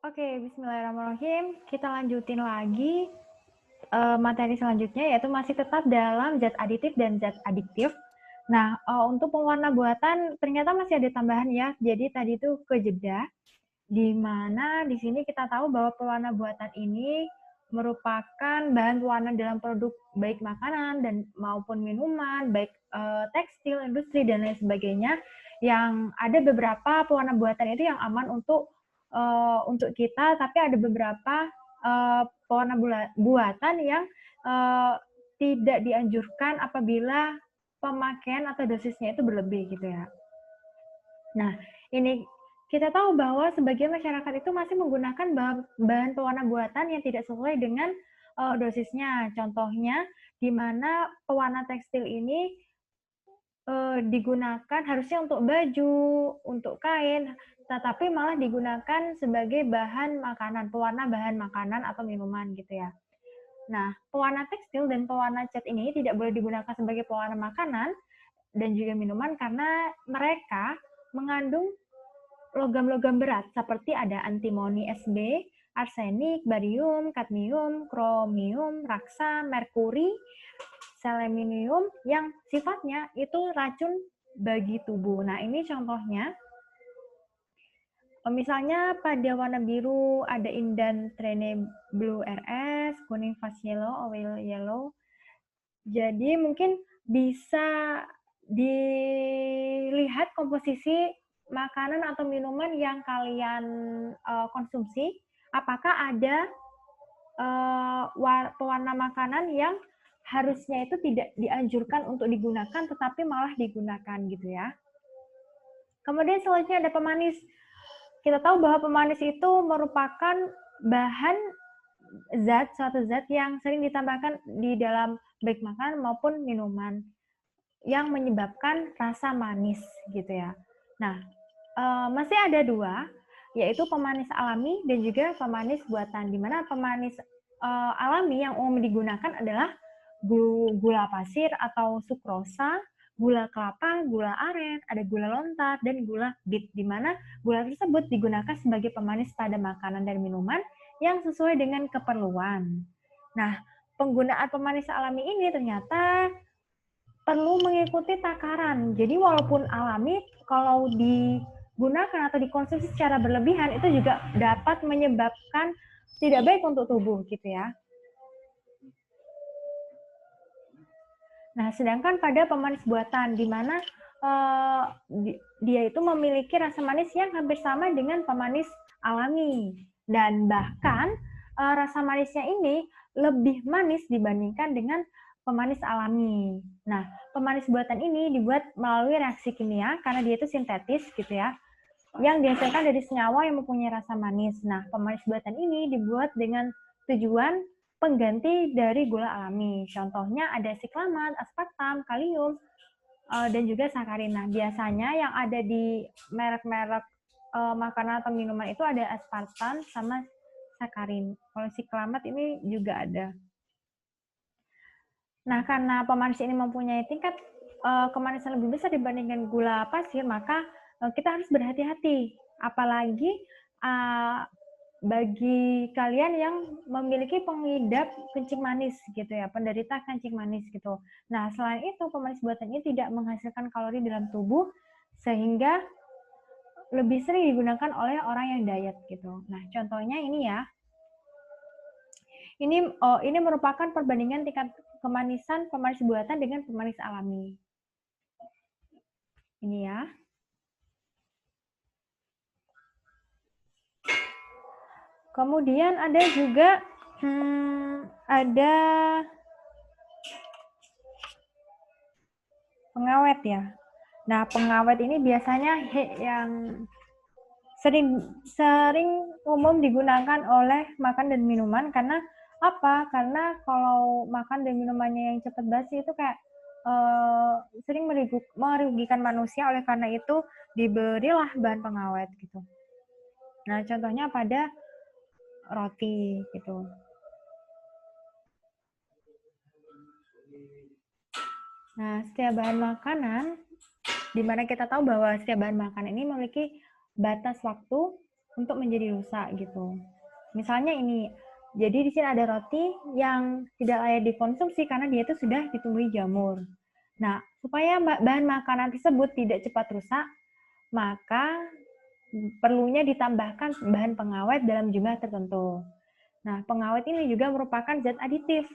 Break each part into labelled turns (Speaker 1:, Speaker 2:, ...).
Speaker 1: Oke, bismillahirrahmanirrahim. Kita lanjutin lagi materi selanjutnya, yaitu masih tetap dalam zat aditif dan zat adiktif. Nah, untuk pewarna buatan ternyata masih ada tambahan ya. Jadi tadi itu kejeda, di mana di sini kita tahu bahwa pewarna buatan ini merupakan bahan pewarna dalam produk baik makanan dan maupun minuman, baik tekstil, industri dan lain sebagainya. Yang ada beberapa pewarna buatan itu yang aman untuk kita, tapi ada beberapa pewarna buatan yang tidak dianjurkan apabila pemakaian atau dosisnya itu berlebih gitu ya. Nah, ini kita tahu bahwa sebagian masyarakat itu masih menggunakan bahan pewarna buatan yang tidak sesuai dengan dosisnya. Contohnya, di mana pewarna tekstil ini digunakan harusnya untuk baju, untuk kain, tetapi malah digunakan sebagai bahan makanan, pewarna bahan makanan atau minuman gitu ya. Nah, pewarna tekstil dan pewarna cat ini tidak boleh digunakan sebagai pewarna makanan dan juga minuman karena mereka mengandung logam-logam berat seperti ada antimoni Sb, arsenik, barium, kadmium, kromium, raksa, merkuri, selenium yang sifatnya itu racun bagi tubuh. Nah, ini contohnya. Misalnya pada warna biru ada Indan Trene Blue RS, kuning Fast Yellow, Oil Yellow. Jadi mungkin bisa dilihat komposisi makanan atau minuman yang kalian konsumsi. Apakah ada pewarna makanan yang harusnya itu tidak dianjurkan untuk digunakan, tetapi malah digunakan gitu ya. Kemudian selanjutnya ada pemanis. Kita tahu bahwa pemanis itu merupakan bahan suatu zat yang sering ditambahkan di dalam baik makanan maupun minuman yang menyebabkan rasa manis gitu ya. Nah, masih ada dua, yaitu pemanis alami dan juga pemanis buatan. Di mana pemanis alami yang umum digunakan adalah gula pasir atau sukrosa, gula kelapa, gula aren, ada gula lontar, dan gula bit, di mana gula tersebut digunakan sebagai pemanis pada makanan dan minuman yang sesuai dengan keperluan. Nah, penggunaan pemanis alami ini ternyata perlu mengikuti takaran. Jadi walaupun alami, kalau digunakan atau dikonsumsi secara berlebihan itu juga dapat menyebabkan tidak baik untuk tubuh gitu ya. Nah, sedangkan pada pemanis buatan, di mana dia itu memiliki rasa manis yang hampir sama dengan pemanis alami. Dan bahkan rasa manisnya ini lebih manis dibandingkan dengan pemanis alami. Nah, pemanis buatan ini dibuat melalui reaksi kimia karena dia itu sintetis gitu ya, yang dihasilkan dari senyawa yang mempunyai rasa manis. Nah, pemanis buatan ini dibuat dengan tujuan pengganti dari gula alami. Contohnya ada siklamat, aspartam, kalium, dan juga sakarin. Nah, biasanya yang ada di merek-merek makanan atau minuman itu ada aspartam sama sakarin. Kalau siklamat ini juga ada. Nah, karena pemanis ini mempunyai tingkat kemanisan lebih besar dibandingkan gula pasir, maka kita harus berhati-hati. Apalagi bagi kalian yang memiliki pengidap kencing manis gitu ya, penderita kencing manis gitu. Nah, selain itu pemanis buatan ini tidak menghasilkan kalori dalam tubuh sehingga lebih sering digunakan oleh orang yang diet gitu. Nah, contohnya ini ya. Ini merupakan perbandingan tingkat kemanisan pemanis buatan dengan pemanis alami. Ini ya. Kemudian ada juga ada pengawet ya. Nah, pengawet ini biasanya yang sering umum digunakan oleh makan dan minuman karena apa? Karena kalau makan dan minumannya yang cepat basi itu kayak sering merugikan manusia, oleh karena itu diberilah bahan pengawet gitu. Nah, contohnya pada roti gitu. Nah, setiap bahan makanan, di mana kita tahu bahwa setiap bahan makanan ini memiliki batas waktu untuk menjadi rusak gitu. Misalnya ini, jadi di sini ada roti yang tidak layak dikonsumsi karena dia itu sudah ditumbuhi jamur. Nah, supaya bahan makanan tersebut tidak cepat rusak, maka perlunya ditambahkan bahan pengawet dalam jumlah tertentu. Nah, pengawet ini juga merupakan zat aditif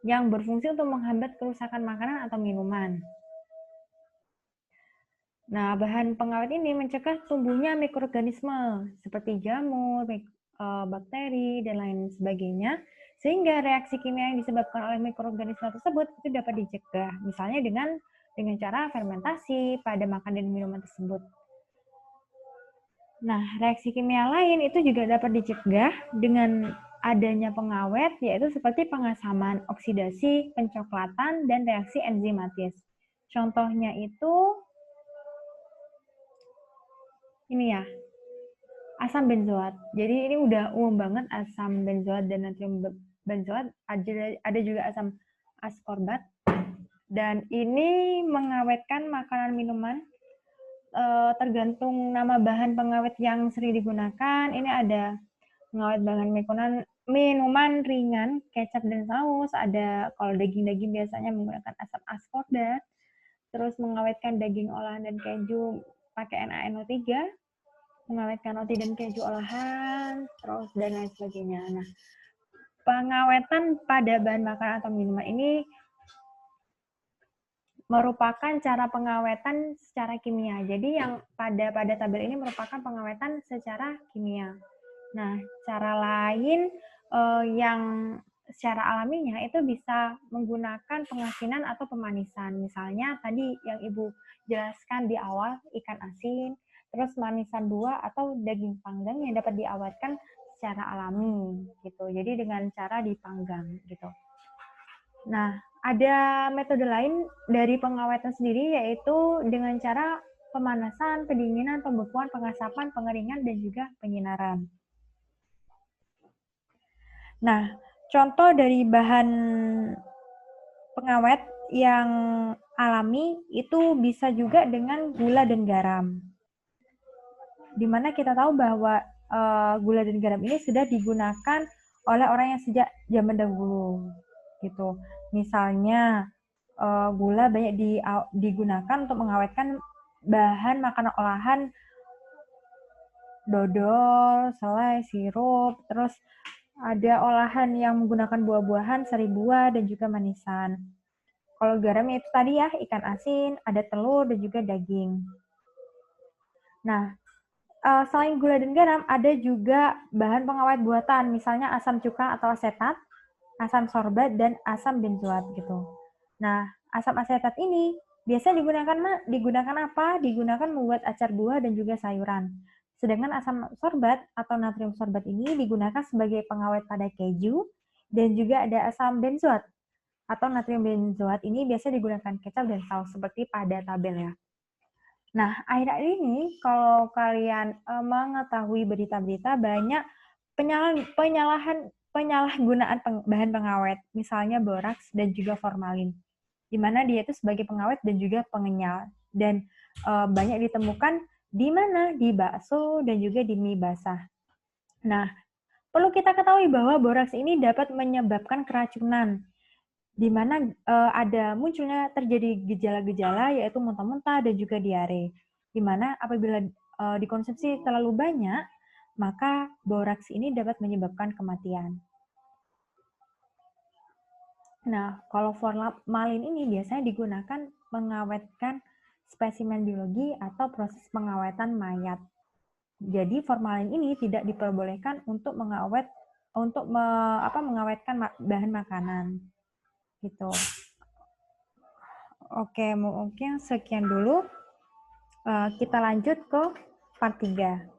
Speaker 1: yang berfungsi untuk menghambat kerusakan makanan atau minuman. Nah, bahan pengawet ini mencegah tumbuhnya mikroorganisme seperti jamur, bakteri, dan lain sebagainya, sehingga reaksi kimia yang disebabkan oleh mikroorganisme tersebut itu dapat dicegah, misalnya dengan cara fermentasi pada makanan dan minuman tersebut. Nah, reaksi kimia lain itu juga dapat dicegah dengan adanya pengawet, yaitu seperti pengasaman, oksidasi, pencoklatan, dan reaksi enzimatis. Contohnya itu ini ya, asam benzoat. Jadi ini udah umum banget asam benzoat dan natrium benzoat. Ada juga asam askorbat. Dan ini mengawetkan makanan minuman tergantung nama bahan pengawet yang sering digunakan. Ini ada pengawet bahan minuman ringan, kecap dan saus. Ada kalau daging-daging biasanya menggunakan asam askorbat. Terus mengawetkan daging olahan dan keju pakai NaNO3. Mengawetkan roti dan keju olahan, terus dan lain sebagainya. Nah, pengawetan pada bahan makanan atau minuman ini merupakan cara pengawetan secara kimia. Jadi yang pada tabel ini merupakan pengawetan secara kimia. Nah, cara lain yang secara alaminya itu bisa menggunakan pengasinan atau pemanisan. Misalnya tadi yang Ibu jelaskan di awal, ikan asin, terus manisan buah atau daging panggang yang dapat diawetkan secara alami gitu. Jadi dengan cara dipanggang gitu. Nah, ada metode lain dari pengawetan sendiri yaitu dengan cara pemanasan, pendinginan, pembekuan, pengasapan, pengeringan, dan juga penyinaran. Nah, contoh dari bahan pengawet yang alami itu bisa juga dengan gula dan garam. Dimana kita tahu bahwa gula dan garam ini sudah digunakan oleh orang yang sejak zaman dahulu gitu. Misalnya gula banyak digunakan untuk mengawetkan bahan makanan olahan dodol, selai, sirup, terus ada olahan yang menggunakan buah-buahan, sari buah, dan juga manisan. Kalau garam itu tadi ya, ikan asin, ada telur, dan juga daging. Nah, selain gula dan garam, ada juga bahan pengawet buatan, misalnya asam cuka atau asetat, asam sorbat, dan asam benzoat gitu. Nah, asam asetat ini biasanya digunakan apa? Digunakan membuat acar buah dan juga sayuran. Sedangkan asam sorbat atau natrium sorbat ini digunakan sebagai pengawet pada keju, dan juga ada asam benzoat atau natrium benzoat ini biasa digunakan kecap dan saus seperti pada tabel ya. Nah, akhir-akhir ini kalau kalian mengetahui berita-berita banyak penyalahgunaan bahan pengawet, misalnya boraks dan juga formalin, di mana dia itu sebagai pengawet dan juga pengenyal, dan banyak ditemukan di mana? Di bakso dan juga di mie basah. Nah, perlu kita ketahui bahwa boraks ini dapat menyebabkan keracunan, di mana ada munculnya terjadi gejala-gejala yaitu muntah-muntah dan juga diare. Di mana apabila dikonsumsi terlalu banyak, maka boraks ini dapat menyebabkan kematian. Nah, kalau formalin ini biasanya digunakan mengawetkan spesimen biologi atau proses pengawetan mayat. Jadi formalin ini tidak diperbolehkan untuk mengawetkan bahan makanan. Gitu. Oke, mungkin sekian dulu. Kita lanjut ke part 3.